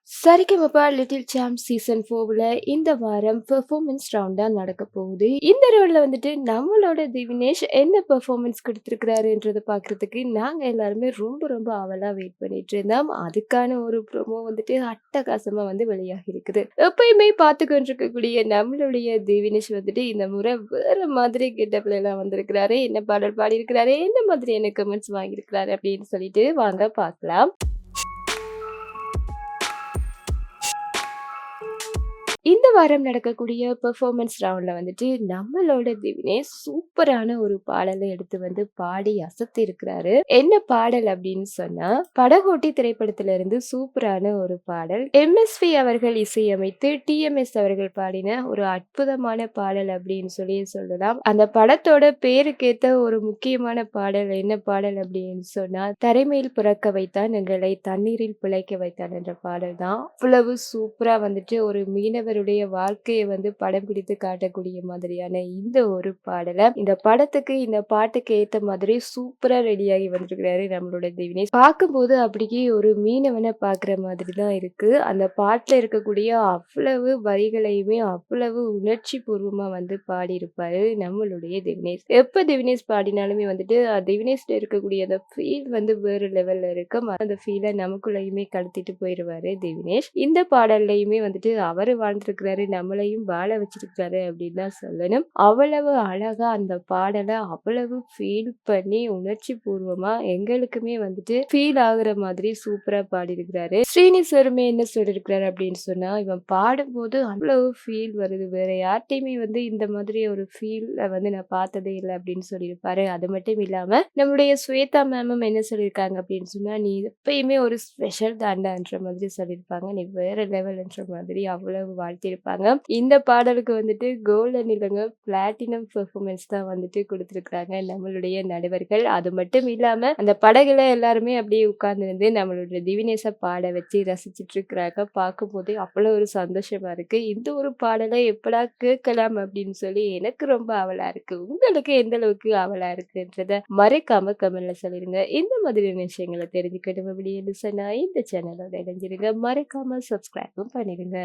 Sa Re Ga Ma Pa little champ season 4ல இந்த வாரம் performance ரவுண்டா நடக்க போகுது. இந்த ரவுண்ட்ல வந்துட்டு நம்மளோட திவினேஷ் என்ன பெர்ஃபார்மன்ஸ் குடுத்திருக்கிறாருன்றத பார்க்கறதுக்கு நாங்க எல்லாருமே ரொம்ப ரொம்ப ஆவலா வெயிட் பண்ணிட்டு இருந்தோம். அதுக்கான ஒரு ப்ரோமோ வந்துட்டு அட்டகாசமா வந்து வெளியாகி இருக்குது. எப்பயுமே பார்த்துக்கொண்டு இருக்கக்கூடிய நம்மளுடைய திவினேஷ் வந்துட்டு இந்த முறை வேற மாதிரி கெட்டப்ல எல்லாம் வந்திருக்கிறாரு. என்ன பாடல் பாடியிருக்கிறாரு, என்ன மாதிரியான கமெண்ட்ஸ் வாங்கியிருக்கிறாரு அப்படின்னு சொல்லிட்டு வாங்க பார்க்கலாம். இந்த வாரம் நடக்கக்கூடிய பெர்ஃபார்மன்ஸ் ரவுண்ட்ல வந்துட்டு நம்மளோட திவினேஷ் சூப்பரான ஒரு பாடலை எடுத்து வந்து பாடி அசத்தி இருக்கிறாரு. என்ன பாடல் அப்படின்னு சொன்னா, படகோட்டி திரைப்படத்துல இருந்து சூப்பரான ஒரு பாடல். எம்எஸ்வி அவர்கள் இசையமைத்து டிஎம்எஸ் அவர்கள் பாடின ஒரு அற்புதமான பாடல் அப்படின்னு சொல்லி சொல்லலாம். அந்த படத்தோட பேருக்கேத்த ஒரு முக்கியமான பாடல் என்ன பாடல் அப்படின்னு சொன்னா, தரைமேல் புறக்க வைத்தான் எங்களை தண்ணீரில் பிழைக்க வைத்தான் என்ற பாடல் தான். அவ்வளவு சூப்பரா வந்துட்டு ஒரு மீனவருடைய வாழ்க்கையை வந்து படம் பிடித்து காட்டக்கூடிய மாதிரியான இந்த ஒரு பாடலை இந்த படத்துக்கு இந்த பாட்டுக்கு ஏத்த மாதிரி சூப்பரா ரெடியாகி வந்திருக்கிறாரு நம்மளோட திவினேஷ். பார்க்கும்போது அப்படியே ஒரு மீனவனை பார்க்குற மாதிரி தான் இருக்கு. அந்த பாட்டுல இருக்கக்கூடிய அவ்வளவு வரிகளையுமே அவ்வளவு உணர்ச்சி பூர்வமா வந்து பாடியிருப்பாரு நம்மளுடைய திவினேஷ். எப்ப திவினேஷ் பாடினாலுமே வந்துட்டு திவினேஷ்ல இருக்கக்கூடிய அந்த ஃபீல் வந்து வேறு லெவல்ல இருக்கும். அந்த ஃபீலை நமக்குள்ளயுமே கடத்திட்டு போயிடுவாரு திவினேஷ். இந்த பாடல்லையுமே வந்துட்டு அவரு வாழ்ந்திருக்கிறாரு, நம்மளையும் வாழ வச்சிருக்காரு அப்படின்னு தான் சொல்லணும். அவ்வளவு அழகா அந்த பாடலை அவ்வளவு ஃபீல் பண்ணி உணர்ச்சி பூர்வமா எங்களுக்குமே வந்துட்டு ஃபீல் ஆகுற மாதிரி சூப்பரா பாடியிருக்கிறாரு. ஸ்ரீனிஸ்வருமே என்ன சொல்லியிருக்கிறாரு அப்படின்னு சொன்னா, இவன் பாடும்போது அவ்வளவு ஃபீல் வருது, வேற யார்ட்டையுமே வந்து இந்த மாதிரி ஒரு ஃபீல் வந்து நான் பார்த்ததே இல்லை அப்படின்னு சொல்லியிருப்பாரு. அது மட்டும் இல்லாம நம்மளுடைய ஸ்வேதா மேமும் என்ன சொல்லியிருக்காங்க அப்படின்னு சொன்னா, நீ எப்பயுமே ஒரு ஸ்பெஷல் தாண்டான்ற மாதிரி சொல்லியிருப்பாங்க, நீ வேற லெவல்ன்ற மாதிரி அவ்வளவு வாழ்த்தியிருப்பாங்க. இந்த பாடலுக்கு வந்துட்டு கோல்டன் இல்லைங்க, பிளாட்டினம் பெர்ஃபார்மன்ஸ் தான் வந்துட்டு கொடுத்துருக்காங்க நம்மளுடைய நடுவர்கள். அது மட்டும் இல்லாம அந்த படகுல எல்லாருமே அப்படியே உட்கார்ந்து நம்மளுடைய திவினேஷை பாட வச்சு ரசிச்சுட்டு இருக்கிறாங்க. பார்க்கும்போதே அவ்வளோ ஒரு சந்தோஷமா இருக்கு. இந்த ஒரு பாடலை எப்படா கேட்கலாம் அப்படின்னு சொல்லி எனக்கு ரொம்ப ஆவலா இருக்கு. உங்களுக்கு எந்த அளவுக்கு ஆவலா இருக்குன்றத மறைக்காம கமெண்ட்ல சொல்லிருங்க. இந்த மாதிரியான விஷயங்களை தெரிஞ்சுக்கணும் அப்படின்னு சொன்னா இந்த சேனலோட இணைஞ்சிருங்க. மறைக்காம சப்ஸ்கிரைபும் பண்ணிடுங்க.